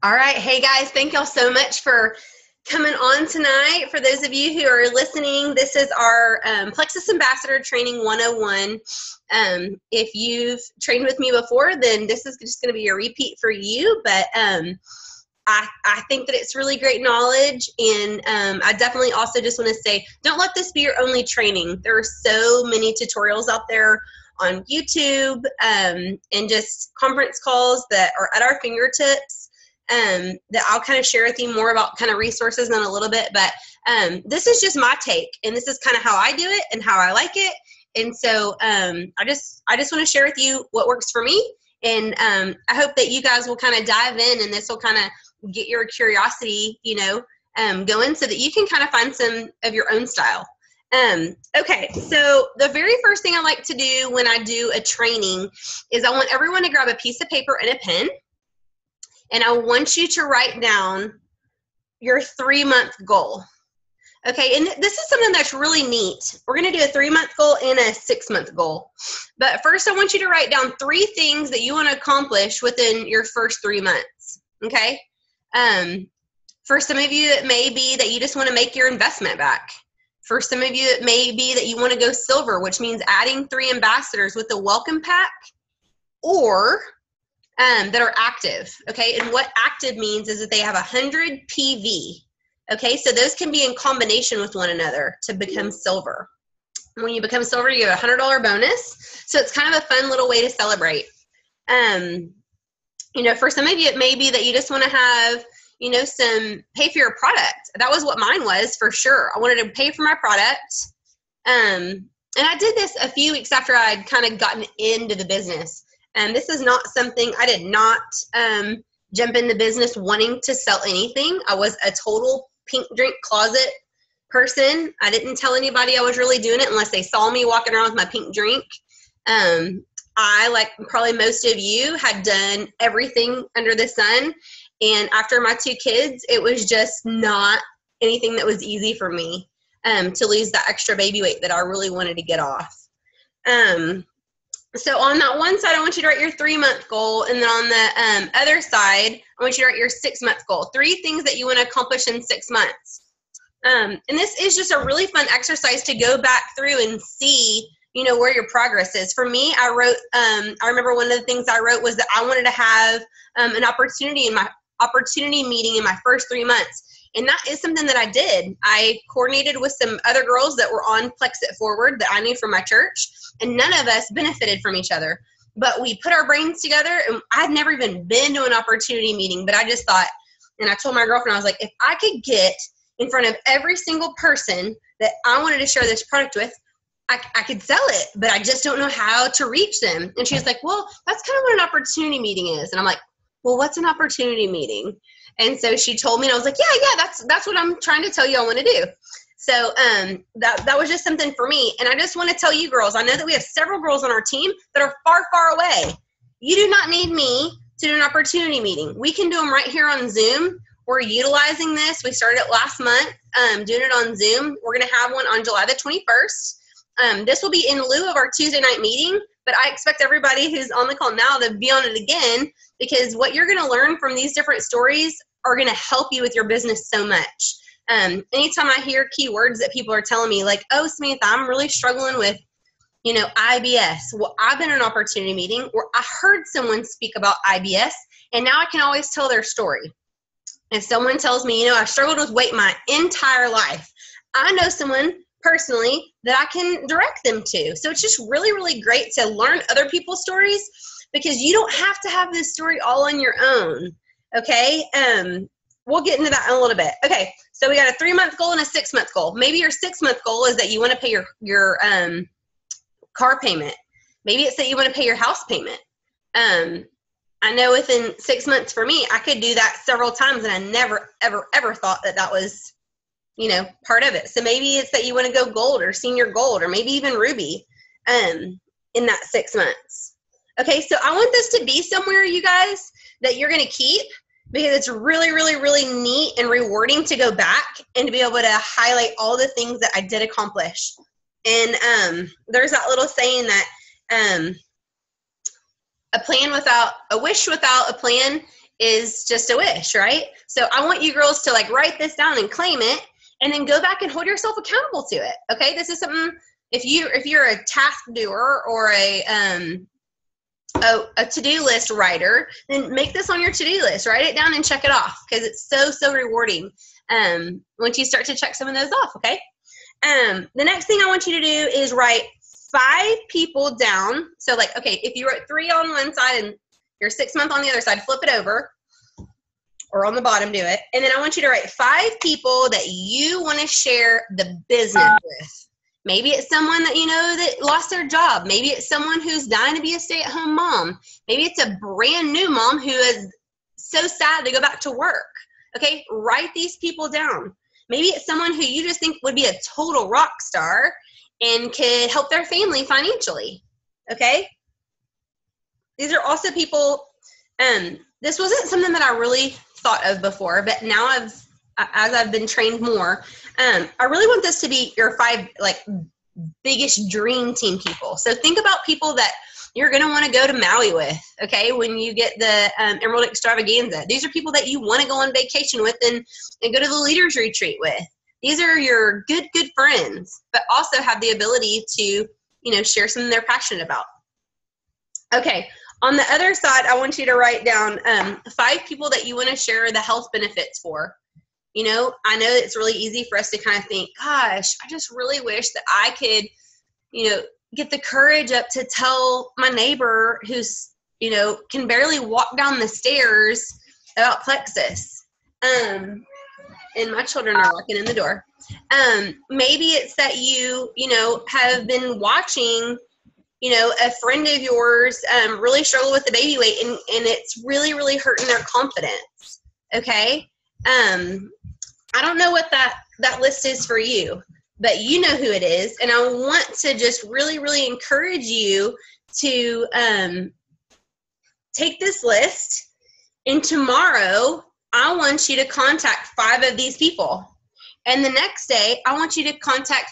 All right. Hey, guys, thank y'all so much for coming on tonight. For those of you who are listening, this is our Plexus Ambassador Training 101. If you've trained with me before, then this is just going to be a repeat for you. But I think that it's really great knowledge. And I definitely also just want to say, don't let this be your only training. There are so many tutorials out there on YouTube and just conference calls that are at our fingertips. That I'll kind of share with you more about kind of resources in a little bit, but this is just my take, and this is kind of how I do it and how I like it. And so I just want to share with you what works for me, and I hope that you guys will kind of dive in, and this will kind of get your curiosity, going, so that you can kind of find some of your own style. Okay, so the very first thing I like to do when I do a training is I want everyone to grab a piece of paper and a pen. And I want you to write down your 3-month goal. Okay, and this is something that's really neat. We're going to do a 3-month goal and a 6-month goal. But first, I want you to write down 3 things that you want to accomplish within your first 3 months. Okay? For some of you, it may be that you just want to make your investment back. For some of you, it may be that you want to go silver, which means adding 3 ambassadors with a welcome pack, or that are active, okay? And what active means is that they have 100 PV, okay? So those can be in combination with one another to become silver. When you become silver, you get a $100 bonus. So it's kind of a fun little way to celebrate. For some of you, it may be that you just want to have, some pay for your product. That was what mine was, for sure. I wanted to pay for my product. And I did this a few weeks after I'd kind of gotten into the business. And this is not something, I did not jump into business wanting to sell anything. I was a total pink drink closet person. I didn't tell anybody I was really doing it unless they saw me walking around with my pink drink. I, like probably most of you, had done everything under the sun. And after my 2 kids, it was just not anything that was easy for me to lose that extra baby weight that I really wanted to get off. So on that one side, I want you to write your 3-month goal. And then on the other side, I want you to write your 6-month goal. 3 things that you want to accomplish in 6 months. And this is just a really fun exercise to go back through and see, where your progress is. For me, I wrote, I remember one of the things I wrote was that I wanted to have an opportunity meeting in my first 3 months. And that is something that I did. I coordinated with some other girls that were on Plex It Forward that I knew from my church, and none of us benefited from each other. But we put our brains together, and I'd never even been to an opportunity meeting, but I just thought, and I told my girlfriend, I was like, if I could get in front of every single person that I wanted to share this product with, I could sell it, but I just don't know how to reach them. And she was like, well, that's kind of what an opportunity meeting is. And I'm like, well, what's an opportunity meeting? And so she told me, and I was like, yeah, that's what I'm trying to tell you I want to do. So that was just something for me. And I just want to tell you girls, I know that we have several girls on our team that are far, far away. You do not need me to do an opportunity meeting. We can do them right here on Zoom. We're utilizing this. We started it last month, doing it on Zoom. We're going to have one on July the 21st. This will be in lieu of our Tuesday night meeting, but I expect everybody who's on the call now to be on it again, because what you're going to learn from these different stories are going to help you with your business so much. Anytime I hear keywords that people are telling me, like, oh, Samantha, I'm really struggling with, IBS. Well, I've been in an opportunity meeting where I heard someone speak about IBS, and now I can always tell their story. If someone tells me, I've struggled with weight my entire life, I know someone personally that I can direct them to. So it's just really, really great to learn other people's stories, because you don't have to have this story all on your own. Okay. We'll get into that in a little bit. Okay. So we got a 3-month goal and a 6-month goal. Maybe your 6-month goal is that you want to pay your car payment. Maybe it's that you want to pay your house payment. I know within 6 months for me, I could do that several times, and I never, ever, ever thought that was, part of it. So maybe it's that you want to go gold or senior gold, or maybe even ruby in that 6 months. Okay, so I want this to be somewhere, you guys, that you're going to keep, because it's really, really, really neat and rewarding to go back and to be able to highlight all the things that I did accomplish. And there's that little saying that a wish without a plan is just a wish, right? So I want you girls to like write this down and claim it, and then go back and hold yourself accountable to it. Okay, this is something, if you're a task doer or a to-do list writer, then make this on your to-do list. Write it down and check it off, because it's so rewarding once you start to check some of those off. Okay. The next thing I want you to do is write 5 people down. So like, okay, if you wrote 3 on one side and your 6 month on the other side, flip it over, or on the bottom, do it. And then I want you to write 5 people that you want to share the business with. Maybe it's someone that you know that lost their job. Maybe it's someone who's dying to be a stay-at-home mom. Maybe it's a brand new mom who is so sad to go back to work. Okay, write these people down. Maybe it's someone who you just think would be a total rock star and could help their family financially. Okay, these are also people, this wasn't something that I really thought of before, but now as I've been trained more, I really want this to be your 5 like biggest dream team people. So think about people that you're going to want to go to Maui with, okay, when you get the Emerald Extravaganza. These are people that you want to go on vacation with and go to the leaders retreat with. These are your good friends, but also have the ability to, you know, share something they're passionate about. Okay, on the other side, I want you to write down 5 people that you want to share the health benefits for. You know, I know it's really easy for us to kind of think, gosh, I just really wish that I could, you know, get the courage up to tell my neighbor who's, you know, can barely walk down the stairs about Plexus. And my children are walking in the door. Maybe it's that you know, have been watching, you know, a friend of yours really struggle with the baby weight, and it's really hurting their confidence. Okay. I don't know what that list is for you, but you know who it is. And I want to just really encourage you to take this list, and tomorrow I want you to contact 5 of these people. And the next day I want you to contact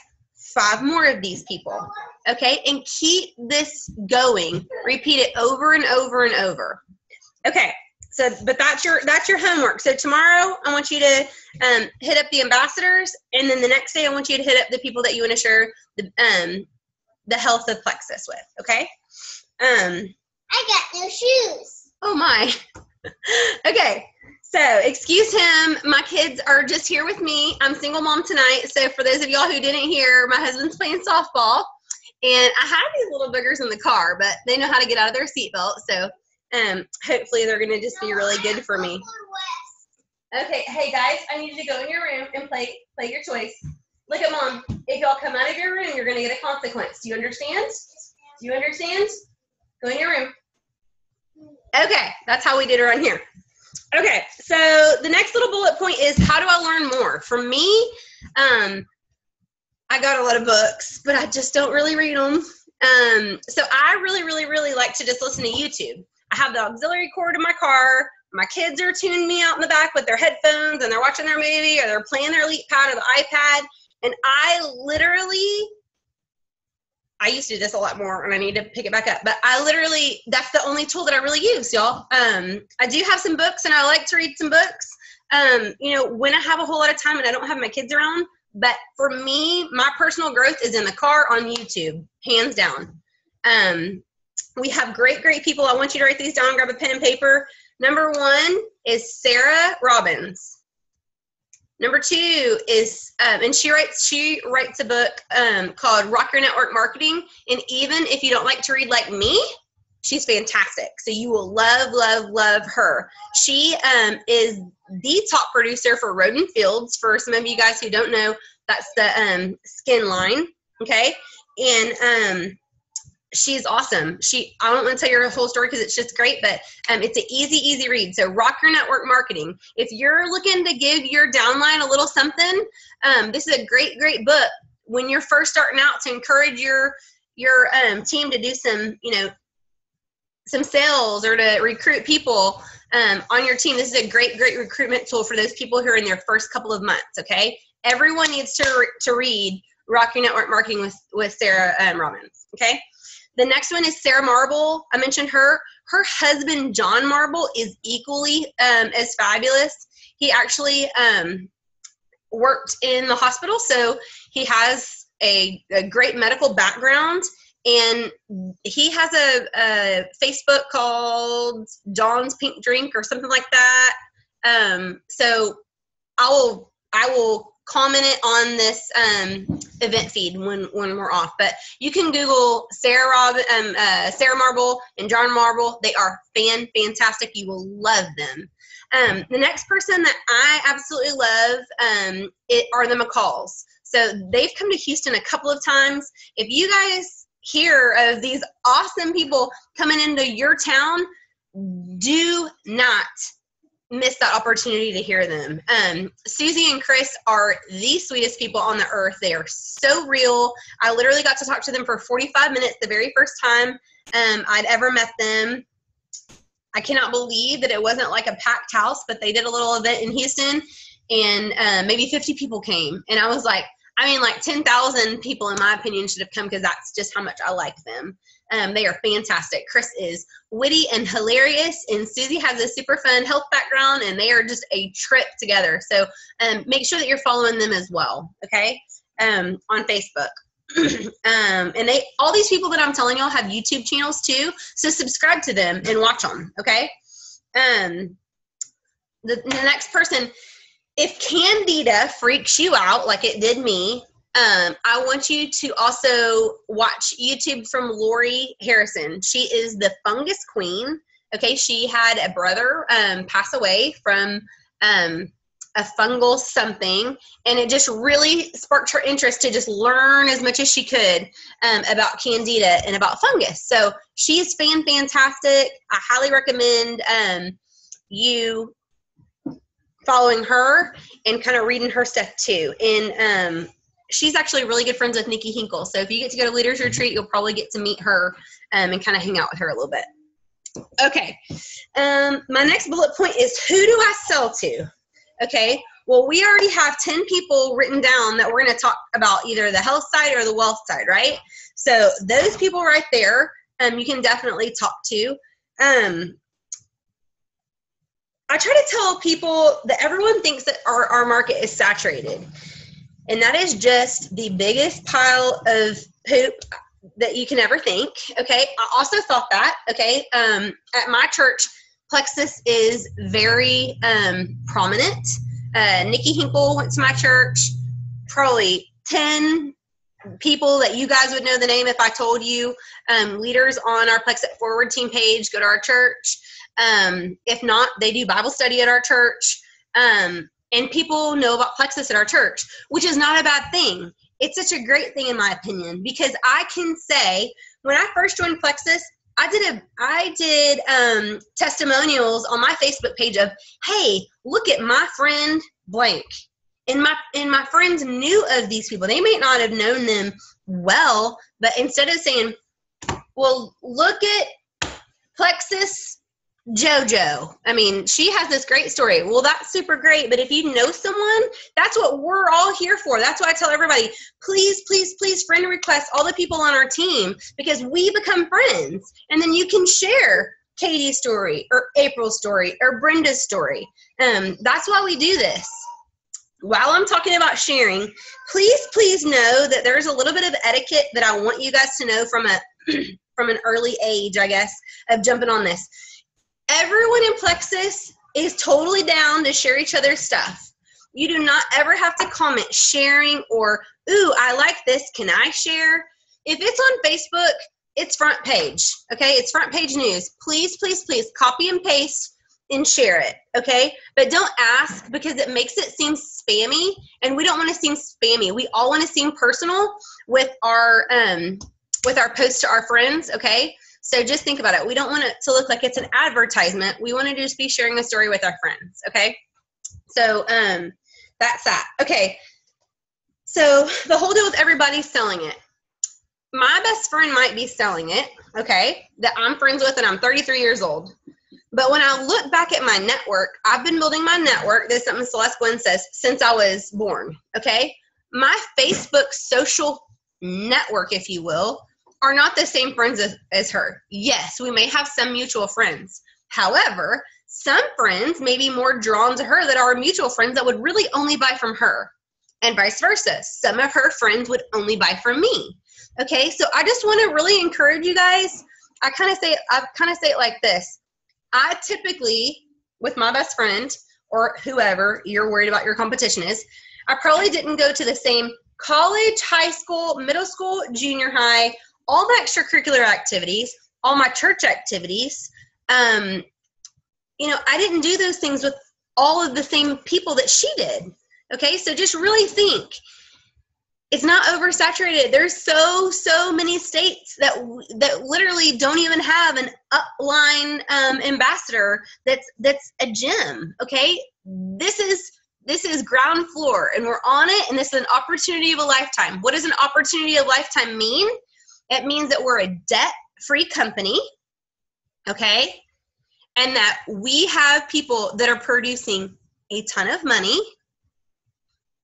5 more of these people. Okay. And keep this going. Repeat it over and over and over. Okay. So, but that's your homework. So tomorrow I want you to hit up the ambassadors, and then the next day I want you to hit up the people that you want to share the health of Plexus with. Okay. I got new shoes. Oh my. Okay. So excuse him. My kids are just here with me. I'm single mom tonight. So for those of y'all who didn't hear, my husband's playing softball, and I have these little boogers in the car, but they know how to get out of their seatbelt. So hopefully they're going to just be really good for me. Okay, hey guys, I need you to go in your room and play your choice. Look at Mom. If y'all come out of your room, you're going to get a consequence. Do you understand? Do you understand? Go in your room. Okay, that's how we did around here. Okay, so the next little bullet point is, how do I learn more? For me, I got a lot of books, but I just don't really read them. So I really like to just listen to YouTube. I have the auxiliary cord in my car. My kids are tuning me out in the back with their headphones, and they're watching their movie, or they're playing their LeapPad or the iPad. And I used to do this a lot more, and I need to pick it back up. But that's the only tool that I really use, y'all. I do have some books, and I like to read some books, you know, when I have a whole lot of time and I don't have my kids around. But for me, my personal growth is in the car on YouTube, hands down. We have great people. I want you to write these down, grab a pen and paper. Number 1 is Sarah Robbins. Number 2 is, and she writes a book called Rock Your Network Marketing. And even if you don't like to read like me, she's fantastic. So you will love her. She is the top producer for Road and Fields. For some of you guys who don't know, that's the skin line. Okay. And she's awesome. I don't want to tell you her whole story because it's just great, but it's an easy read. So Rock Your Network Marketing. If you're looking to give your downline a little something, this is a great book when you're first starting out, to encourage your team to do some, you know, some sales or to recruit people on your team. This is a great recruitment tool for those people who are in their first couple of months. Okay. Everyone needs to read Rock Your Network Marketing with Sarah Robbins. Okay. The next one is Sarah Marble. I mentioned her. Her husband, John Marble, is equally as fabulous. He actually worked in the hospital, so he has a great medical background, and he has a Facebook called John's Pink Drink or something like that. So I will comment it on this event feed when we're off. But you can Google Sarah Marble and John Marble. They are fantastic. You will love them. The next person that I absolutely love are the McCalls. So they've come to Houston a couple of times. If you guys hear of these awesome people coming into your town, do not miss that opportunity to hear them. Susie and Chris are the sweetest people on the earth. They are so real. I literally got to talk to them for 45 minutes the very first time I'd ever met them. I cannot believe that it wasn't like a packed house, but they did a little event in Houston, and maybe 50 people came. And I was like, 10,000 people, in my opinion, should have come, because that's just how much I like them. They are fantastic. Chris is witty and hilarious, and Susie has a super fun health background, and they are just a trip together. So make sure that you're following them as well, okay, on Facebook. And all these people that I'm telling y'all have YouTube channels too, so subscribe to them and watch them, okay? The next person, if Candida freaks you out like it did me, I want you to also watch YouTube from Lori Harrison. She is the fungus queen. Okay, she had a brother pass away from a fungal something, and it just really sparked her interest to just learn as much as she could about Candida and about fungus. So she's fantastic. I highly recommend you following her and kind of reading her stuff too. And she's actually really good friends with Nikki Hinkle. So if you get to go to Leaders Retreat, you'll probably get to meet her and kind of hang out with her a little bit. Okay. My next bullet point is, who do I sell to? Okay. Well, we already have 10 people written down that we're going to talk about either the health side or the wealth side, right? So those people right there, you can definitely talk to. I try to tell people that everyone thinks that our market is saturated. And that is just the biggest pile of poop that you can ever think, okay? I also thought that, okay? At my church, Plexus is very prominent. Nikki Hinkle went to my church. Probably 10 people that you guys would know the name if I told you. Leaders on our Plexus Forward team page go to our church. If not, they do Bible study at our church. And people know about Plexus at our church, which is not a bad thing. It's such a great thing in my opinion, because I can say when I first joined Plexus, I did testimonials on my Facebook page of, hey, look at my friend blank. And my friends knew of these people. They may not have known them well, but instead of saying, well, look at Plexus JoJo. I mean, she has this great story. Well, that's super great. But if you know someone, that's what we're all here for. That's why I tell everybody, please, please, please friend request all the people on our team, because we become friends. And then you can share Katie's story or April's story or Brenda's story. That's why we do this. While I'm talking about sharing, please know that there's a little bit of etiquette that I want you guys to know from an early age, I guess, of jumping on this. Everyone in Plexus is totally down to share each other's stuff. You do not ever have to comment sharing or, ooh, I like this, can I share? If it's on Facebook, it's front page, okay? It's front page news. Please, please, please copy and paste and share it, okay? But don't ask, because it makes it seem spammy, and we don't want to seem spammy. We all want to seem personal with our posts to our friends, okay? So just think about it. We don't want it to look like it's an advertisement. We want to just be sharing a story with our friends, okay? So that's that. Okay, so the whole deal with everybody selling it. My best friend might be selling it, okay, that I'm friends with, and I'm 33 years old. But when I look back at my network, I've been building my network, this is something Celeste Glenn says, since I was born, okay? My Facebook social network, if you will, are not the same friends as her. Yes, we may have some mutual friends. However, some friends may be more drawn to her that are mutual friends that would really only buy from her, and vice versa. Some of her friends would only buy from me. Okay, so I just want to really encourage you guys. I kind of say it like this. I typically, with my best friend or whoever you're worried about your competition is, I probably didn't go to the same college, high school, middle school, junior high, all the extracurricular activities, all my church activities. I didn't do those things with all of the same people that she did. Okay, so just really think. It's not oversaturated. There's so many states that literally don't even have an upline ambassador that's a gym. Okay, this is ground floor, and we're on it, and this is an opportunity of a lifetime. What does an opportunity of a lifetime mean? It means that we're a debt-free company, okay, and that we have people that are producing a ton of money.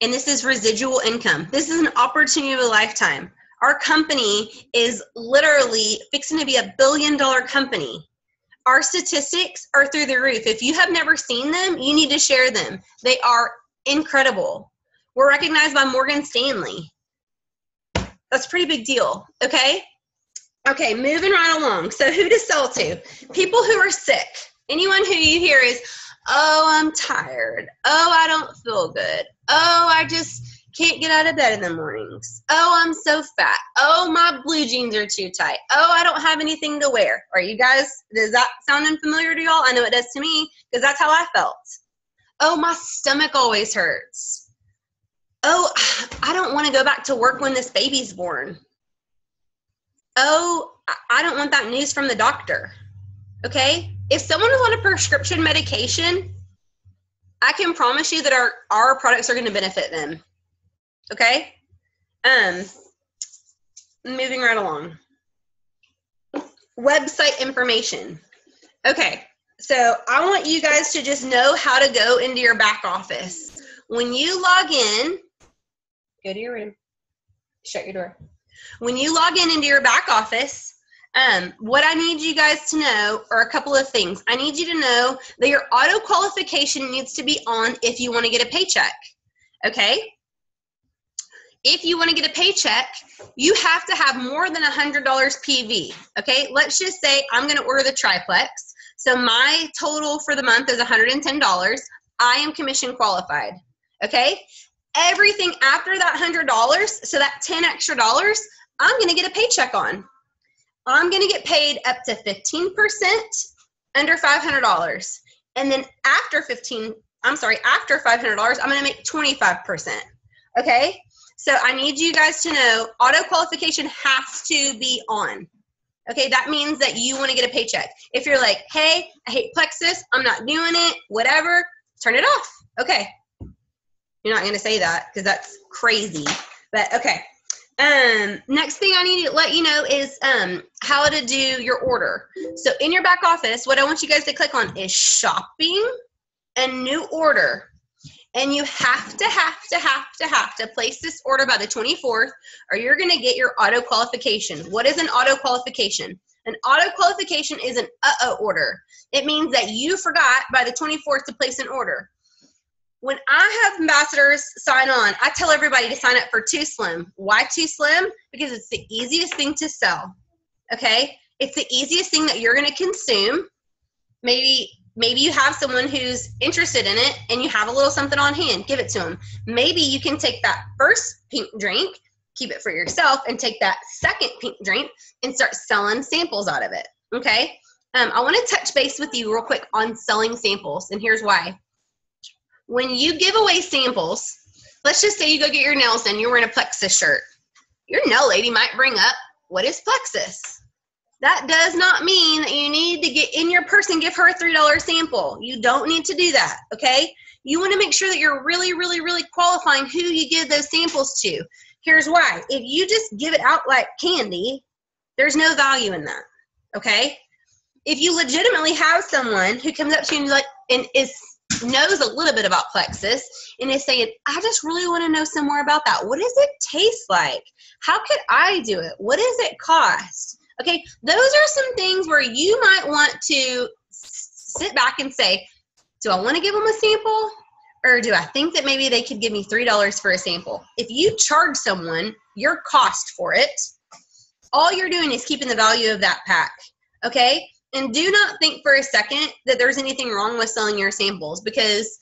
And this is residual income. This is an opportunity of a lifetime. Our company is literally fixing to be $1 billion company. Our statistics are through the roof. If you have never seen them, you need to share them. They are incredible. We're recognized by Morgan Stanley. That's a pretty big deal, okay? Okay, moving right along. So who to sell to? People who are sick. Anyone who you hear is, oh, I'm tired. Oh, I don't feel good. Oh, I just can't get out of bed in the mornings. Oh, I'm so fat. Oh, my blue jeans are too tight. Oh, I don't have anything to wear. Are you guys, does that sound unfamiliar to y'all? I know it does to me because that's how I felt. Oh, my stomach always hurts. Oh, I don't want to go back to work when this baby's born. Oh, I don't want that news from the doctor. Okay? If someone is on a prescription medication, I can promise you that our products are going to benefit them. Okay? Moving right along. Website information. Okay, so I want you guys to just know how to go into your back office. When you log in, go to your room, shut your door. When you log into your back office, what I need you guys to know are a couple of things. I need you to know that your auto qualification needs to be on if you want to get a paycheck. Okay? If you want to get a paycheck, you have to have more than $100 PV. Okay? Let's just say I'm going to order the triplex. So my total for the month is $110. I am commission qualified. Okay? Everything after that $100, so that $10 extra, I'm going to get a paycheck on. I'm going to get paid up to 15% under $500. And then after $500, I'm going to make 25%. Okay? So I need you guys to know auto qualification has to be on. Okay? That means that you want to get a paycheck. If you're like, hey, I hate Plexus, I'm not doing it, whatever, turn it off. Okay. You're not going to say that because that's crazy. But okay. Next thing I need to let you know is how to do your order. So in your back office, what I want you guys to click on is shopping and new order. And you have to place this order by the 24th or you're going to get your auto qualification. What is an auto qualification? An auto qualification is an order. It means that you forgot by the 24th to place an order. When I have ambassadors sign on, I tell everybody to sign up for Too Slim. Why Too Slim? Because it's the easiest thing to sell, okay? It's the easiest thing that you're going to consume. Maybe you have someone who's interested in it and you have a little something on hand. Give it to them. Maybe you can take that first pink drink, keep it for yourself, and take that second pink drink and start selling samples out of it, okay? I want to touch base with you real quick on selling samples, and here's why. When you give away samples, let's just say you go get your nails done, you're wearing a Plexus shirt. Your nail lady might bring up, what is Plexus? That does not mean that you need to get in your purse and give her a $3 sample. You don't need to do that, okay? You want to make sure that you're really, really, really qualifying who you give those samples to. Here's why. If you just give it out like candy, there's no value in that, okay? If you legitimately have someone who comes up to you and is knows a little bit about Plexus and is saying, I just really want to know some more about that. What does it taste like? How could I do it? What does it cost? Okay, those are some things where you might want to sit back and say, do I want to give them a sample? Or do I think that maybe they could give me $3 for a sample? If you charge someone your cost for it, all you're doing is keeping the value of that pack, okay? And do not think for a second that there's anything wrong with selling your samples, because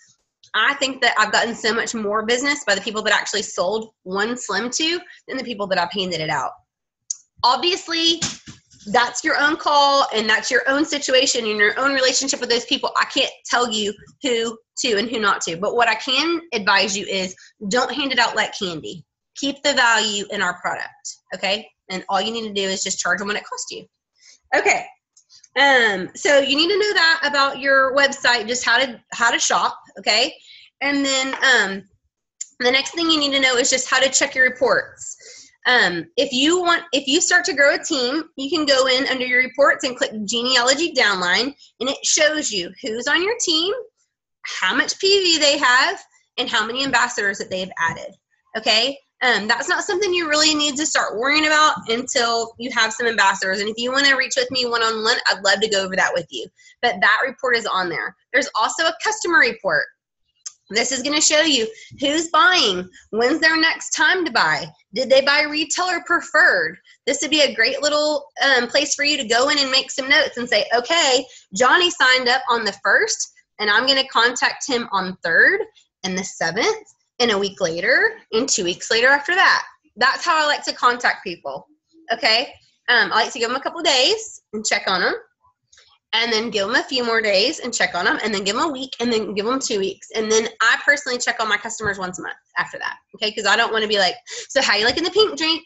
I think that I've gotten so much more business by the people that actually sold one Slim to than the people that I've handed it out. Obviously, that's your own call and that's your own situation and your own relationship with those people. I can't tell you who to and who not to, but what I can advise you is don't hand it out like candy. Keep the value in our product, okay? And all you need to do is just charge them what it costs you. Okay, so you need to know that about your website, just how to shop, okay? And then the next thing you need to know is just how to check your reports. If you start to grow a team, you can go in under your reports and click genealogy downline, and it shows you who's on your team, how much PV they have, and how many ambassadors that they've added, okay? That's not something you really need to start worrying about until you have some ambassadors. And if you want to reach with me one-on-one, I'd love to go over that with you. But that report is on there. There's also a customer report. This is going to show you who's buying, when's their next time to buy, did they buy retailer preferred. This would be a great little place for you to go in and make some notes and say, okay, Johnny signed up on the 1st, and I'm going to contact him on 3rd and the 7th. And a week later, and 2 weeks later after that. That's how I like to contact people, okay? I like to give them a couple days and check on them, and then give them a few more days and check on them, and then give them a week, and then give them 2 weeks. And then I personally check on my customers once a month after that, okay? Because I don't want to be like, so how you liking the pink drink?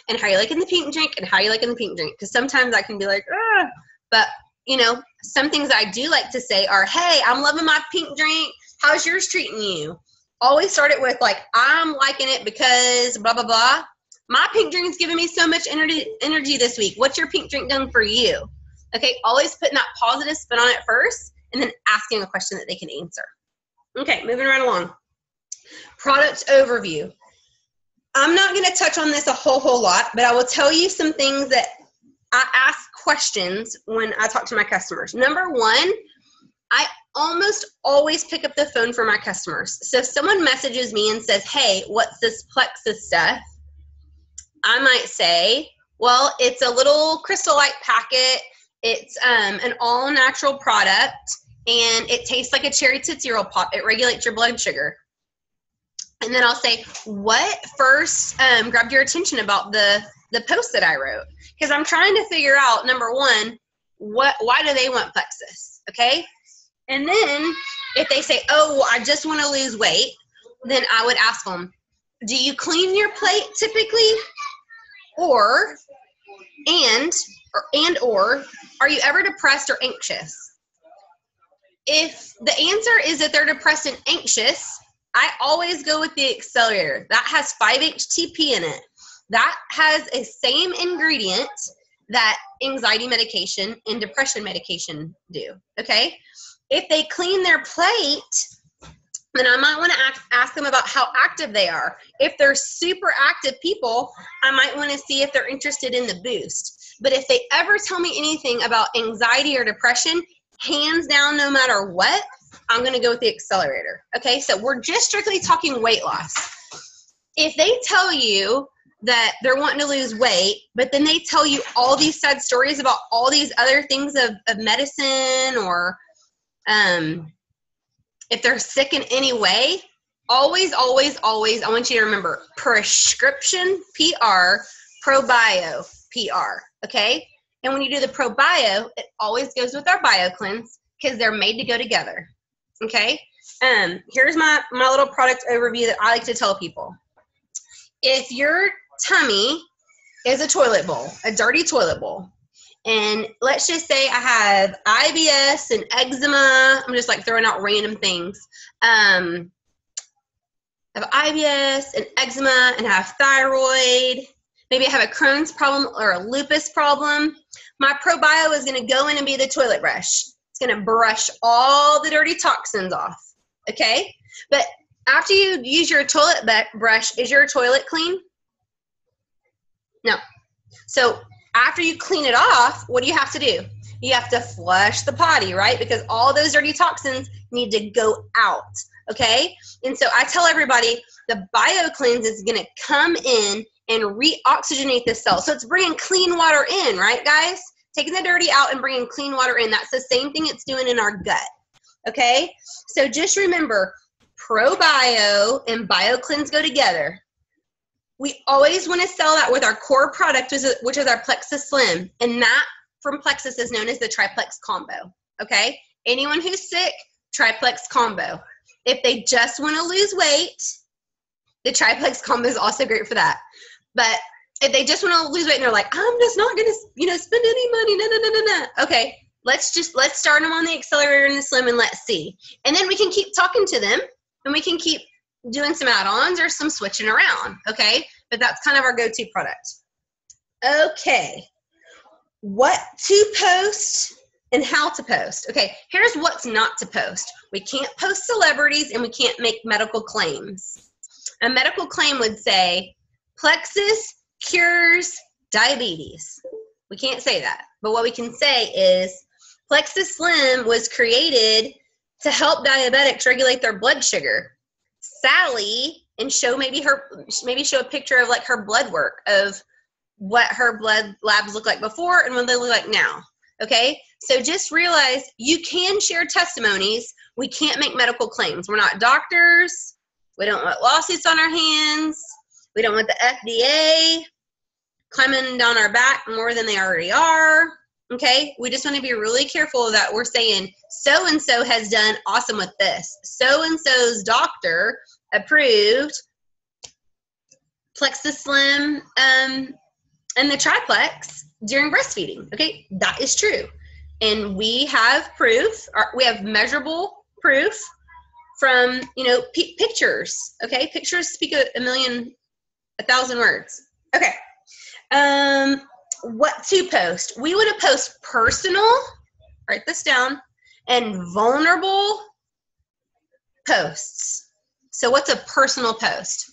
And how you liking the pink drink? And how you liking the pink drink? Because sometimes I can be like, ah. But, you know, some things I do like to say are, hey, I'm loving my pink drink. How's yours treating you? Always start it with like, I'm liking it because blah, blah, blah. My pink drink is giving me so much energy this week. What's your pink drink done for you? Okay, always putting that positive spin on it first and then asking a question that they can answer. Okay, moving right along. Product overview. I'm not going to touch on this a whole lot, but I will tell you some things that I ask questions when I talk to my customers. Number one, I almost always pick up the phone for my customers. So if someone messages me and says, hey, what's this Plexus stuff? I might say, well, it's a little crystal-like packet. It's an all-natural product, and it tastes like a cherry Tootsie Roll Pop. It regulates your blood sugar. And then I'll say, what first grabbed your attention about the post that I wrote? Because I'm trying to figure out, number one, why do they want Plexus, okay? And then if they say, oh, well, I just want to lose weight, then I would ask them, do you clean your plate typically? Or are you ever depressed or anxious? If the answer is that they're depressed and anxious, I always go with the accelerator. That has 5-HTP in it. That has a same ingredient that anxiety medication and depression medication do, okay? If they clean their plate, then I might want to ask them about how active they are. If they're super active people, I might want to see if they're interested in the boost. But if they ever tell me anything about anxiety or depression, hands down, no matter what, I'm going to go with the accelerator. Okay, so we're just strictly talking weight loss. If they tell you that they're wanting to lose weight, but then they tell you all these sad stories about all these other things of medicine, or if they're sick in any way, always, I want you to remember prescription PR, ProBio PR, okay? And when you do the ProBio, it always goes with our BioCleanse because they're made to go together, okay? Here's my little product overview that I like to tell people. If your tummy is a toilet bowl, a dirty toilet bowl, and let's just say I have IBS and eczema. I'm just like throwing out random things. I have IBS and eczema and I have thyroid. Maybe I have a Crohn's problem or a lupus problem. My ProBio is going to go in and be the toilet brush. It's going to brush all the dirty toxins off. okay? But after you use your toilet brush, is your toilet clean? No. So after you clean it off, what do you have to do? You have to flush the potty, right? Because all those dirty toxins need to go out, okay? And so I tell everybody the BioCleanse is going to come in and re-oxygenate the cell. So it's bringing clean water in, right, guys? Taking the dirty out and bringing clean water in. That's the same thing it's doing in our gut, okay? So just remember, ProBio and BioCleanse go together. We always want to sell that with our core product, which is our Plexus Slim. And that from Plexus is known as the Triplex Combo, okay? Anyone who's sick, Triplex Combo. If they just want to lose weight, the Triplex Combo is also great for that. But if they just want to lose weight and they're like, I'm just not going to, spend any money, no. Okay, let's start them on the accelerator and the Slim and let's see. And then we can keep talking to them and we can keep doing some add-ons or some switching around, okay? But that's kind of our go-to product. Okay, what to post and how to post. Okay, here's what's not to post. We can't post celebrities and we can't make medical claims. A medical claim would say, Plexus cures diabetes. We can't say that. But what we can say is, Plexus Slim was created to help diabetics regulate their blood sugar. Sally, and show show a picture of like her blood work of what her blood labs look like before and what they look like now. Okay, so just realize you can share testimonies. We can't make medical claims. We're not doctors. We don't want lawsuits on our hands. We don't want the FDA climbing down our back more than they already are. Okay, we just want to be really careful that we're saying so-and-so has done awesome with this. So-and-so's doctor approved Plexus Slim and the Triplex during breastfeeding. Okay, that is true. And we have proof, we have measurable proof from, pictures. Okay, pictures speak a 1,000 words. Okay. What to post? We want to post personal, write this down, and vulnerable posts. So what's a personal post?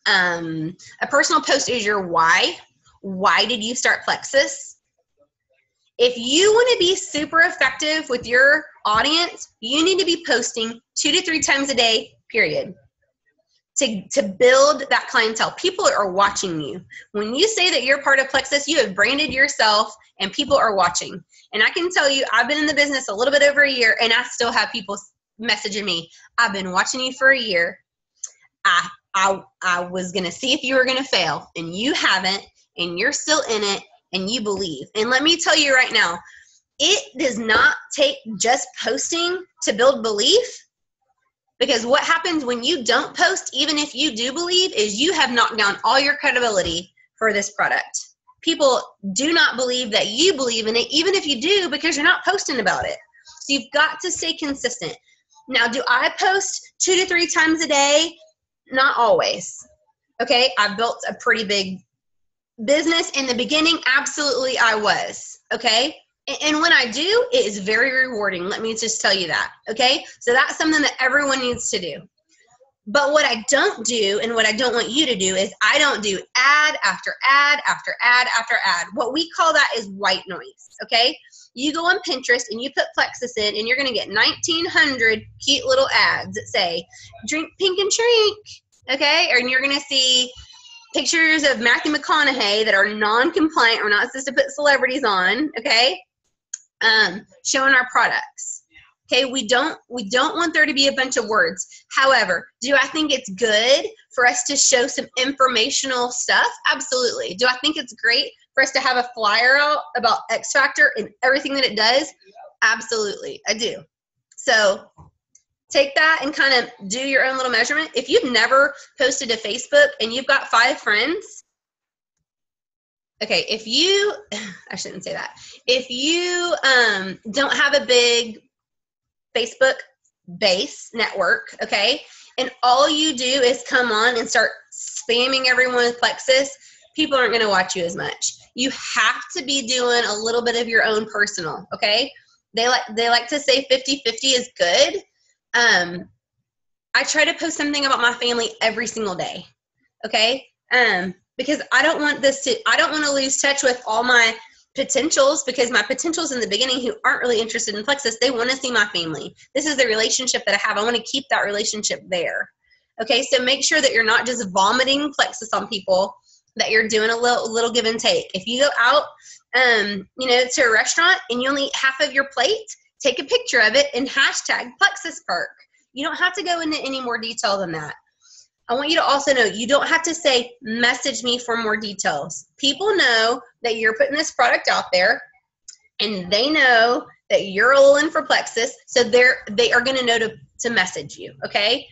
A personal post is your why. Why did you start Plexus? If you want to be super effective with your audience, you need to be posting 2 to 3 times a day, period. To build that clientele. People are watching you. When you say that you're part of Plexus, you have branded yourself and people are watching. And I can tell you, I've been in the business a little bit over a year and I still have people messaging me, I've been watching you for a year. I was going to see if you were going to fail and you haven't, and you're still in it and you believe. And let me tell you right now, it does not take just posting to build belief. Because what happens when you don't post, even if you do believe, is you have knocked down all your credibility for this product. People do not believe that you believe in it, even if you do, because you're not posting about it. So you've got to stay consistent. Now, do I post 2 to 3 times a day? Not always. Okay, I've built a pretty big business. In the beginning, absolutely I was. Okay. And when I do, it is very rewarding. Let me just tell you that, okay? So that's something that everyone needs to do. But what I don't do, and what I don't want you to do, is I don't do ad after ad after ad after ad. What we call that is white noise, okay? You go on Pinterest and you put Plexus in, and you're going to get 1,900 cute little ads that say, drink pink and shrink, okay? And you're going to see pictures of Matthew McConaughey that are non-compliant. We're not supposed to put celebrities on, okay? Showing our products. Okay, we don't want there to be a bunch of words. However, do I think it's good for us to show some informational stuff? Absolutely. Do I think it's great for us to have a flyer out about X Factor and everything that it does? Absolutely, I do. So take that and kind of do your own little measurement. If you've never posted to Facebook and you've got 5 friends, okay, I shouldn't say that. If you don't have a big Facebook base network, okay, and all you do is come on and start spamming everyone with Plexus, people aren't going to watch you as much. You have to be doing a little bit of your own personal, okay? They like to say 50-50 is good. I try to post something about my family every single day. Okay. Because I don't want to lose touch with all my potentials, because my potentials in the beginning who aren't really interested in Plexus, they want to see my family. This is the relationship that I have. I want to keep that relationship there. Okay. So make sure that you're not just vomiting Plexus on people, that you're doing a little give and take. If you go out, to a restaurant and you only eat half of your plate, take a picture of it and hashtag Plexus Perk. You don't have to go into any more detail than that. I want you to also know you don't have to say, message me for more details. People know that you're putting this product out there, and they know that you're all in for Plexus, so they are going to know to message you, okay?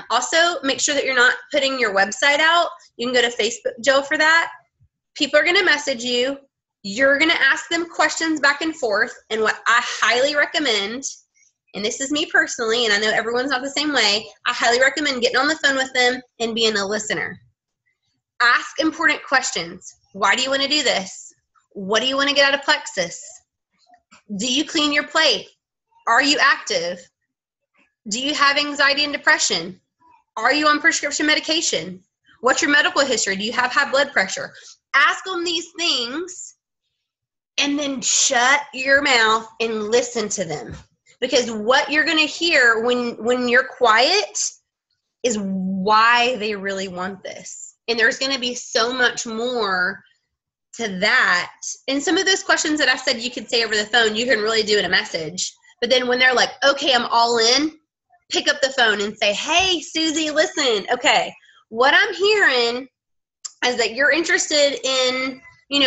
Also, make sure that you're not putting your website out. You can go to Facebook Joe for that. People are going to message you. You're going to ask them questions back and forth, and what I highly recommend, and this is me personally, and I know everyone's not the same way, I highly recommend getting on the phone with them and being a listener. Ask important questions. Why do you want to do this? What do you want to get out of Plexus? Do you clean your plate? Are you active? Do you have anxiety and depression? Are you on prescription medication? What's your medical history? Do you have high blood pressure? Ask them these things, and then shut your mouth and listen to them. Because what you're going to hear when you're quiet is why they really want this. And there's going to be so much more to that. And some of those questions that I said you could say over the phone, you can really do in a message. But then when they're like, okay, I'm all in, pick up the phone and say, hey, Susie, listen, okay, what I'm hearing is that you're interested in,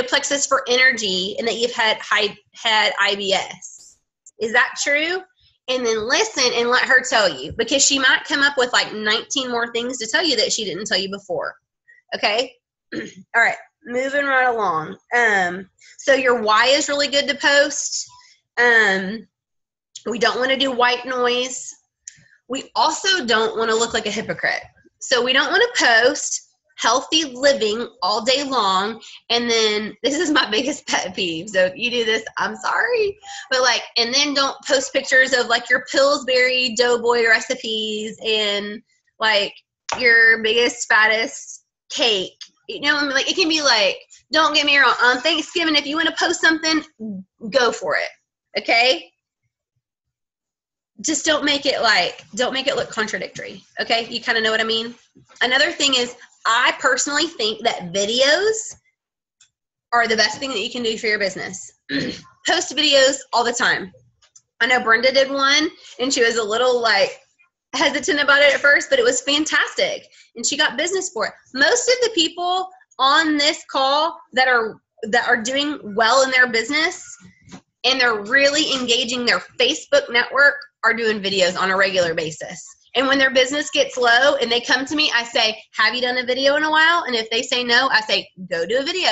Plexus for energy, and that you've had IBS. Is that true? And then listen and let her tell you, because she might come up with like 19 more things to tell you that she didn't tell you before. Okay. All right. Moving right along. So your why is really good to post. We don't want to do white noise. We also don't want to look like a hypocrite. So we don't want to post healthy living all day long. And then this is my biggest pet peeve. So if you do this, I'm sorry. But and then don't post pictures of your Pillsbury Doughboy recipes and your biggest, fattest cake. It can be don't get me wrong, on Thanksgiving, if you want to post something, go for it. Okay? Just don't make it look contradictory. Okay? You kind of know what I mean? Another thing is, I personally think that videos are the best thing that you can do for your business. Post videos all the time. I know Brenda did one, and she was a little hesitant about it at first, but it was fantastic, and she got business for it. Most of the people on this call that are doing well in their business and they're really engaging their Facebook network are doing videos on a regular basis. And when their business gets low and they come to me, I say, have you done a video in a while? And if they say no, I say, go do a video.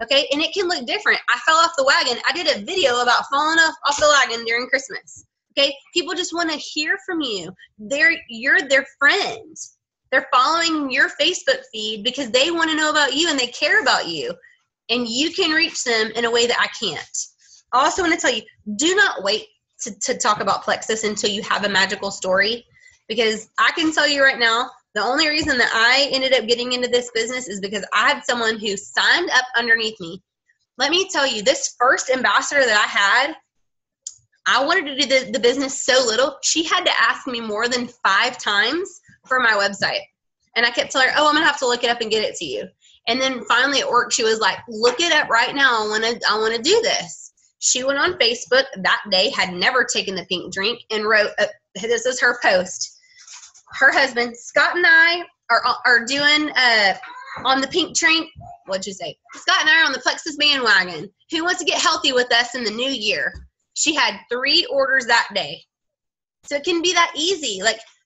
Okay? And it can look different. I fell off the wagon. I did a video about falling off the wagon during Christmas. Okay? People just want to hear from you. You're their friend. They're following your Facebook feed because they want to know about you and they care about you. And you can reach them in a way that I can't. I also want to tell you, do not wait to talk about Plexus until you have a magical story. Because I can tell you right now, the only reason that I ended up getting into this business is because I had someone who signed up underneath me. Let me tell you, this first ambassador that I had, I wanted to do the business so little, she had to ask me more than 5 times for my website. And I kept telling her, oh, I'm going to have to look it up and get it to you. And then finally at work, she was like, look it up right now. I want to do this. She went on Facebook that day, had never taken the pink drink, and wrote, this is her post. Her husband, Scott, and I are doing on the pink train. What'd you say? Scott and I are on the Plexus bandwagon. Who wants to get healthy with us in the new year? She had 3 orders that day. So it can be that easy.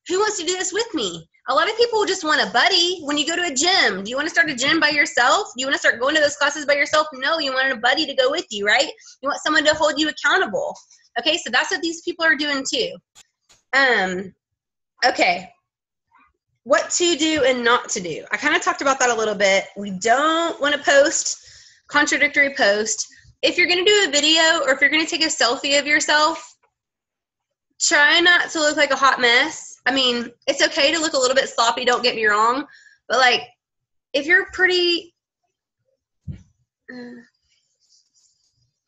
Who wants to do this with me? A lot of people just want a buddy when you go to a gym. Do you want to start a gym by yourself? Do you want to start going to those classes by yourself? No, you want a buddy to go with you, right? You want someone to hold you accountable. Okay, so that's what these people are doing too. Okay. What to do and not to do. I kind of talked about that a little bit. We don't want to post contradictory posts. If you're going to do a video or if you're going to take a selfie of yourself, try not to look like a hot mess. I mean, it's okay to look a little bit sloppy, don't get me wrong, but like, if you're pretty,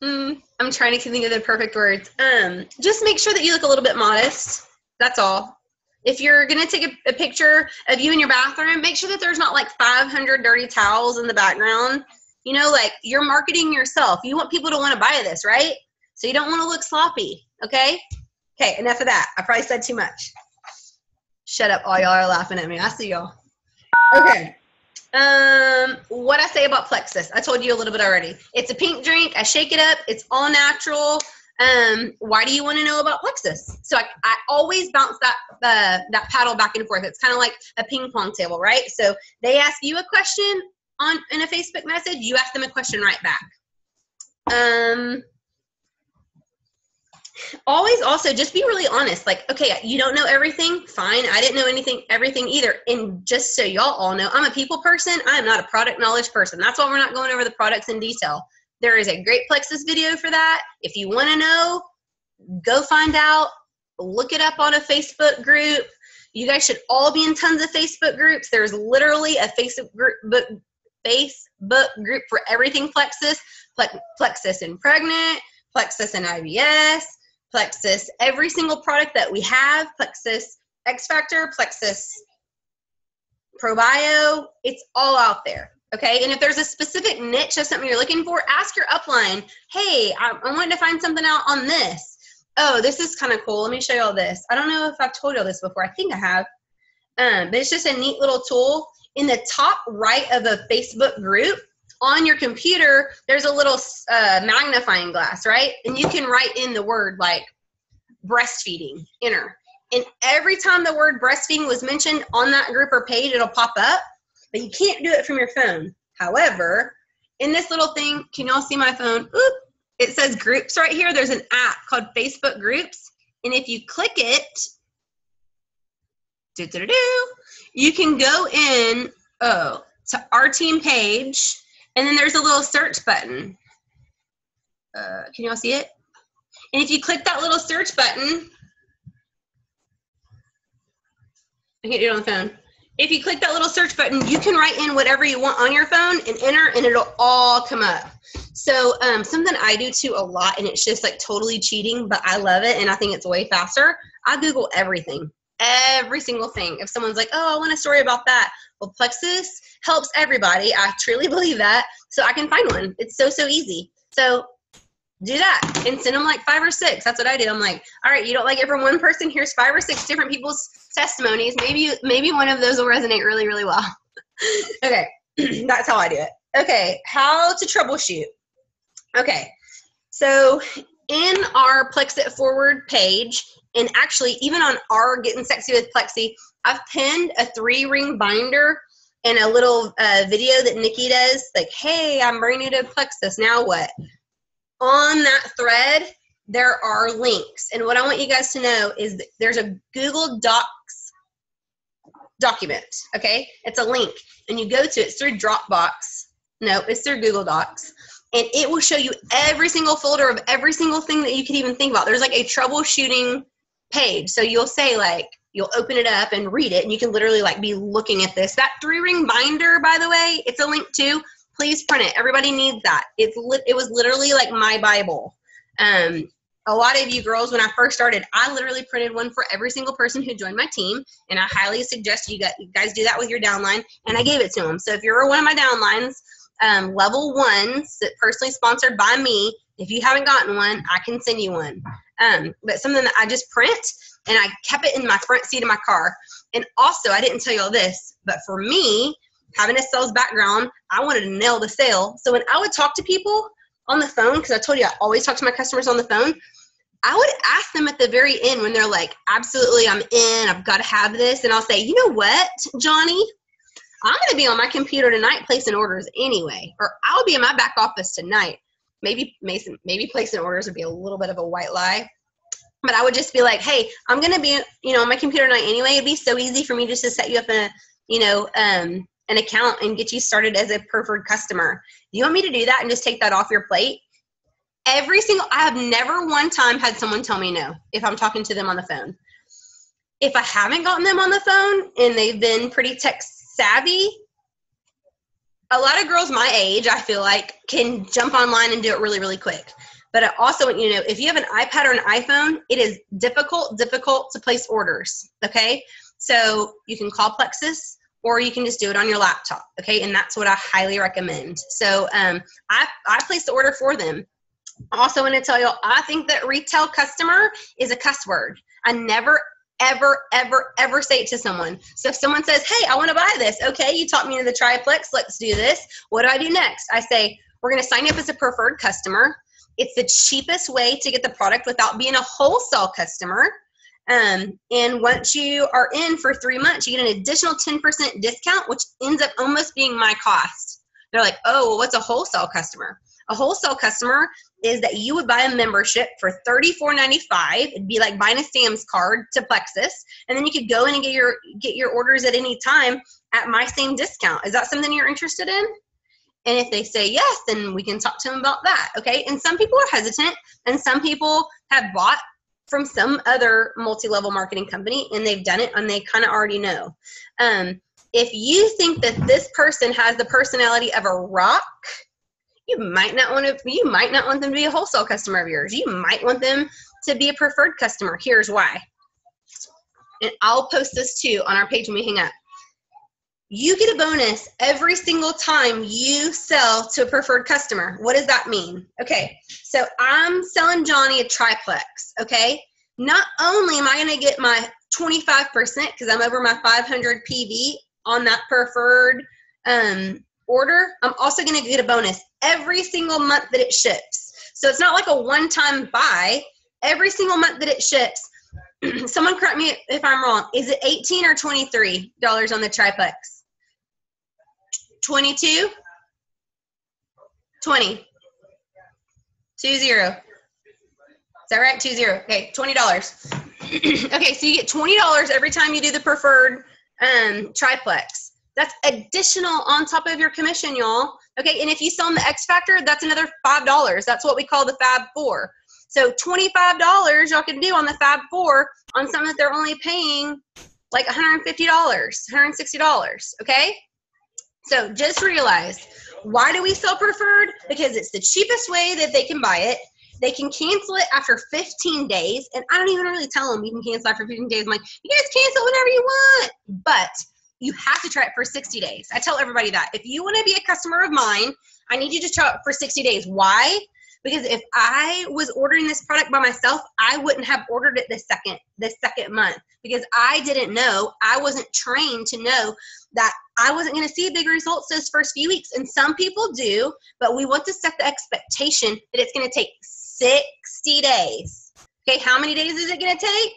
I'm trying to think of the perfect words. Just make sure that you look a little bit modest. That's all. If you're going to take a picture of you in your bathroom, make sure that there's not like 500 dirty towels in the background. You know, like, you're marketing yourself. You want people to want to buy this, right? So you don't want to look sloppy, okay? Okay, enough of that. I probably said too much. Shut up, all y'all are laughing at me. I see y'all. Okay. What I say about Plexus, I told you a little bit already. It's a pink drink. I shake it up. It's all natural. Why do you want to know about Plexus? So I always bounce that paddle back and forth. It's kind of like a ping pong table, right? So they ask you a question in a Facebook message, you ask them a question right back. Always also just be really honest. Like, okay, you don't know everything. Fine. I didn't know everything either. And just so y'all all know, I'm a people person. I am not a product knowledge person. That's why we're not going over the products in detail. There is a great Plexus video for that. If you want to know, go find out, look it up on a Facebook group. You guys should all be in tons of Facebook groups. There's literally a Facebook group for everything Plexus. Plexus and pregnant, Plexus and IBS, Plexus, every single product that we have, Plexus X Factor, Plexus ProBio, it's all out there, okay? And if there's a specific niche of something you're looking for, ask your upline, hey, I wanted to find something out on this. Oh, this is kind of cool. Let me show you all this. I don't know if I've told you all this before. I think I have. But it's just a neat little tool. In the top right of a Facebook group, on your computer, there's a little magnifying glass, right? And you can write in the word like breastfeeding, enter. And every time the word breastfeeding was mentioned on that group or page, it'll pop up, but you can't do it from your phone. However, in this little thing, can y'all see my phone? Oop, it says groups right here. There's an app called Facebook Groups. And if you click it, you can go in to our team page, and then there's a little search button. Can y'all see it? And if you click that little search button, I can't do it on the phone. If you click that little search button, you can write in whatever you want on your phone and enter, and it'll all come up. So something I do too a lot, and it's just like totally cheating, but I love it, and I think it's way faster. I Google everything. Every single thing. If someone's like, oh, I want a story about that. Well, Plexus helps everybody. I truly believe that. So I can find one. It's so easy. So do that and send them like 5 or 6. That's what I do. I'm like, all right, you don't like it from one person. Here's 5 or 6 different people's testimonies. Maybe one of those will resonate really, really well. Okay. That's how I do it. Okay. How to troubleshoot. Okay. So in our Plex It Forward page, and actually even on our Getting Sexy with Plexi, I've pinned a 3-ring binder and a little video that Nikki does, like, hey, I'm brand new to Plexus, now what? On that thread, there are links. And what I want you guys to know is that there's a Google Docs document, okay? It's a link. And you go to it. It's through Dropbox. No, it's through Google Docs. And it will show you every single folder of every single thing that you could even think about. There's like a troubleshooting page. So you'll say, like, you'll open it up and read it, and you can literally like be looking at this. That 3-ring binder, by the way, it's a link too. Please print it. Everybody needs that. It was literally like my Bible. A lot of you girls, when I first started, I literally printed one for every single person who joined my team, and I highly suggest you guys do that with your downline, and I gave it to them. So if you're one of my downlines, level 1s, personally sponsored by me, if you haven't gotten one, I can send you one. But something that I just print, and I kept it in my front seat of my car. And also, I didn't tell you all this, but for me, having a sales background, I wanted to nail the sale. So when I would talk to people on the phone, because I told you I always talk to my customers on the phone, I would ask them at the very end when they're like, absolutely, I'm in, I've got to have this. And I'll say, you know what, Johnny? I'm going to be on my computer tonight placing orders anyway, or I'll be in my back office tonight. Maybe placing orders would be a little bit of a white lie. But I would just be like, hey, I'm going to be, on my computer tonight anyway. It'd be so easy for me just to set you up an account and get you started as a preferred customer. Do you want me to do that and just take that off your plate? I have never one time had someone tell me no if I'm talking to them on the phone. if I haven't gotten them on the phone and they've been pretty tech savvy, a lot of girls my age, I feel like, can jump online and do it really, really quick. But I also want you to know, if you have an iPad or an iPhone, it is difficult to place orders, okay? So you can call Plexus or you can just do it on your laptop, okay? And that's what I highly recommend. So I placed the order for them. I also want to tell you, I think that retail customer is a cuss word. I never, ever, ever, ever say it to someone. So if someone says, hey, I want to buy this. Okay, you taught me to the triplex. Let's do this. What do I do next? I say, we're going to sign you up as a preferred customer. It's the cheapest way to get the product without being a wholesale customer. And once you are in for 3 months, you get an additional 10% discount, which ends up almost being my cost. They're like, oh, well, what's a wholesale customer? A wholesale customer is that you would buy a membership for $34.95. It'd be like buying a Sam's card to Plexus, and then you could go in and get your orders at any time at my same discount. Is that something you're interested in? And if they say yes, then we can talk to them about that, okay? And some people are hesitant, and some people have bought from some other multi-level marketing company, and they've done it, and they kind of already know. If you think that this person has the personality of a rock, you might not want them to be a wholesale customer of yours. You might want them to be a preferred customer. Here's why. And I'll post this too on our page when we hang up. You get a bonus every single time you sell to a preferred customer. What does that mean? Okay, so I'm selling Johnny a triplex, okay? Not only am I going to get my 25% because I'm over my 500 PV on that preferred order, I'm also going to get a bonus every single month that it ships. So it's not like a one-time buy. Every single month that it ships, someone correct me if I'm wrong, is it $18 or $23 on the triplex? 22? 20. 20. Is that right? 20. Okay, $20. Okay, so you get $20 every time you do the preferred triplex. That's additional on top of your commission, y'all. Okay, and if you sell in the X Factor, that's another $5. That's what we call the Fab 4. So $25 y'all can do on the Fab 4 on something that they're only paying like $150, $160, okay? So just realize, why do we sell preferred? Because it's the cheapest way that they can buy it. They can cancel it after 15 days, and I don't even really tell them you can cancel after 15 days. I'm like, you guys cancel whenever you want, but you have to try it for 60 days. I tell everybody that. If you want to be a customer of mine, I need you to try it for 60 days. Why? Because if I was ordering this product by myself, I wouldn't have ordered it the second month because I didn't know, I wasn't trained to know that I wasn't going to see big results those first few weeks. And some people do, but we want to set the expectation that it's going to take 60 days. Okay, how many days is it going to take?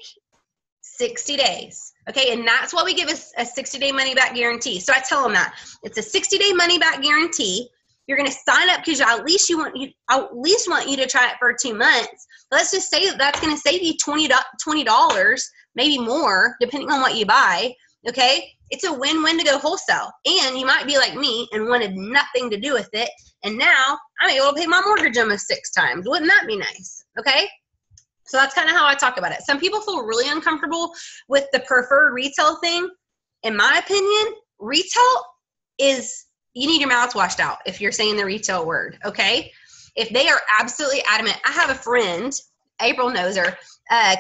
60 days. Okay, and that's why we give us a 60-day money-back guarantee. So I tell them that. It's a 60-day money-back guarantee. You're going to sign up because I at least want you to try it for 2 months. Let's just say that's going to save you $20, maybe more, depending on what you buy. Okay, it's a win-win to go wholesale. And you might be like me and wanted nothing to do with it. And now I'm able to pay my mortgage almost 6 times. Wouldn't that be nice? Okay. So that's kind of how I talk about it. Some people feel really uncomfortable with the preferred retail thing. In my opinion, retail is, you need your mouth washed out if you're saying the retail word, okay? If they are absolutely adamant. I have a friend, April knows her,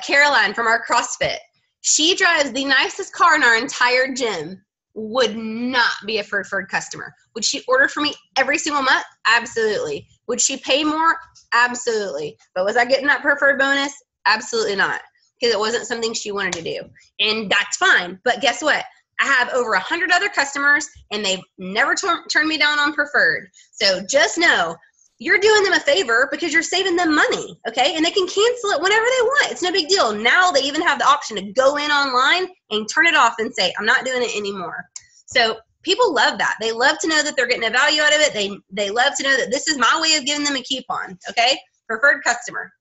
Caroline from our CrossFit. She drives the nicest car in our entire gym, would not be a preferred customer. Would she order for me every single month? Absolutely. Would she pay more? Absolutely. But was I getting that preferred bonus? Absolutely not, because it wasn't something she wanted to do. And that's fine. But guess what? I have over 100 other customers, and they've never turned me down on preferred. So just know, you're doing them a favor because you're saving them money, okay? And they can cancel it whenever they want. It's no big deal. Now they even have the option to go in online and turn it off and say, I'm not doing it anymore. So people love that. They love to know that they're getting a value out of it. They love to know that this is my way of giving them a coupon, okay? Preferred customer.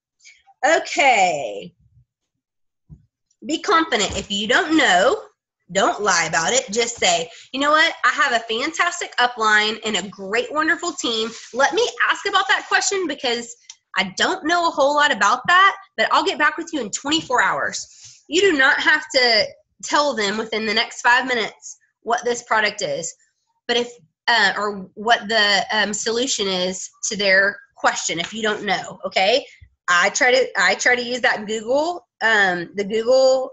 Okay. Be confident. If you don't know, don't lie about it. Just say, you know what? I have a fantastic upline and a great, wonderful team. Let me ask about that question because I don't know a whole lot about that, but I'll get back with you in 24 hours. You do not have to tell them within the next 5 minutes what this product is, but if or what the solution is to their question if you don't know. Okay, I try to use that Google, the Google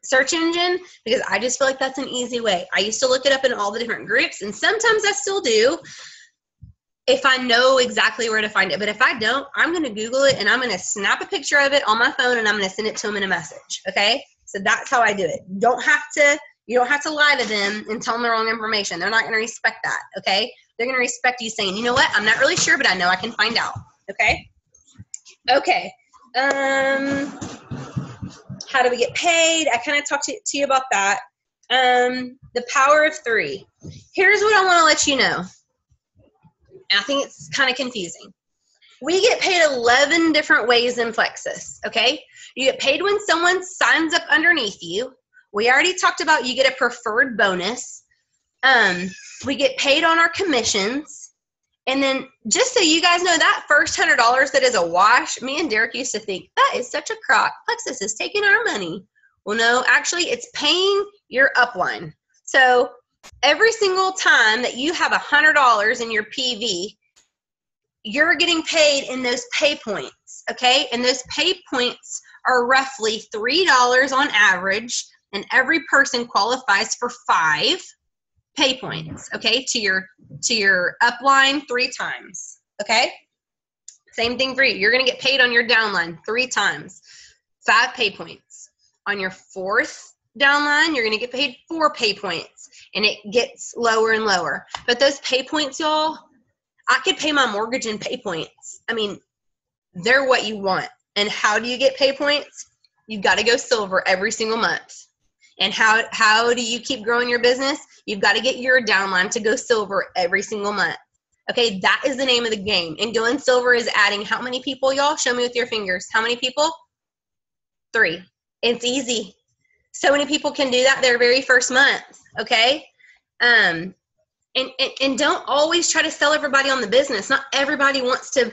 search engine, because I just feel like that's an easy way. I used to look it up in all the different groups, and sometimes I still do if I know exactly where to find it. But if I don't, I'm going to Google it, and I'm going to snap a picture of it on my phone, and I'm going to send it to them in a message. Okay, so that's how I do it. You don't have to lie to them and tell them the wrong information. They're not going to respect that. Okay, they're going to respect you saying, you know what, I'm not really sure, but I know I can find out. Okay. How do we get paid? I kind of talked to you about that. The power of 3. Here's what I want to let you know. I think it's kind of confusing. We get paid 11 different ways in Plexus, okay? You get paid when someone signs up underneath you. We already talked about you get a preferred bonus. We get paid on our commissions. And then just so you guys know, that first $100 that is a wash, me and Derek used to think, that is such a crock. Plexus is taking our money. Well, no, actually it's paying your upline. So every single time that you have $100 in your PV, you're getting paid in those pay points, okay? And those pay points are roughly $3 on average, and every person qualifies for 5 pay points, okay, to your upline 3 times, okay? Same thing for you. You're going to get paid on your downline 3 times, 5 pay points. On your 4th downline, you're going to get paid 4 pay points, and it gets lower and lower. But those pay points, y'all, I could pay my mortgage in pay points. I mean, they're what you want. And how do you get pay points? You've got to go silver every single month. And how do you keep growing your business? You've got to get your downline to go silver every single month. Okay, that is the name of the game. And going silver is adding how many people, y'all? Show me with your fingers. How many people? 3. It's easy. So many people can do that their very first month, okay? And don't always try to sell everybody on the business. Not everybody wants to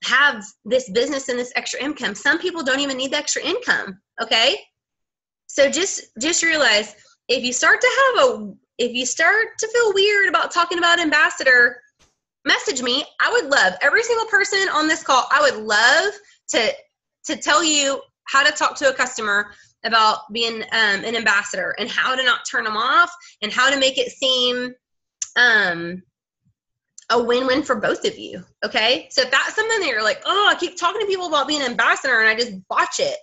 have this business and this extra income. Some people don't even need the extra income, okay? So just realize, if you start to feel weird about talking about ambassador, message me. I would love, every single person on this call, I would love to tell you how to talk to a customer about being an ambassador, and how to not turn them off, and how to make it seem a win-win for both of you, okay? So if that's something that you're like, oh, I keep talking to people about being an ambassador and I just botch it,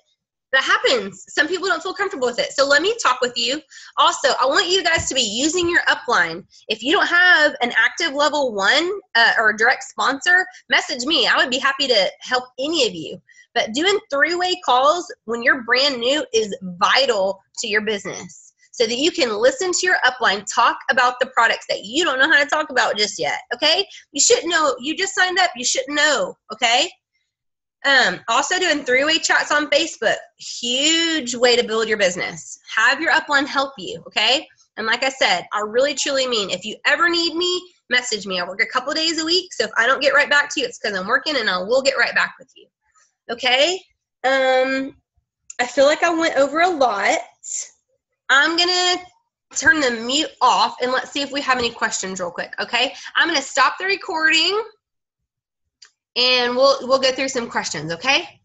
that happens. Some people don't feel comfortable with it. So let me talk with you. Also, I want you guys to be using your upline. If you don't have an active level 1 or a direct sponsor, message me. I would be happy to help any of you. But doing 3-way calls when you're brand new is vital to your business, so that you can listen to your upline talk about the products that you don't know how to talk about just yet, okay? You shouldn't know. You just signed up. You shouldn't know, okay? Also doing 3-way chats on Facebook, huge way to build your business. Have your upline help you, okay? And like I said, I really truly mean, if you ever need me, message me. I work a couple of days a week, so if I don't get right back to you, it's because I'm working, and I will get right back with you, okay? I feel like I went over a lot. I'm going to turn the mute off, and let's see if we have any questions real quick, okay? I'm going to stop the recording, and we'll go through some questions, okay?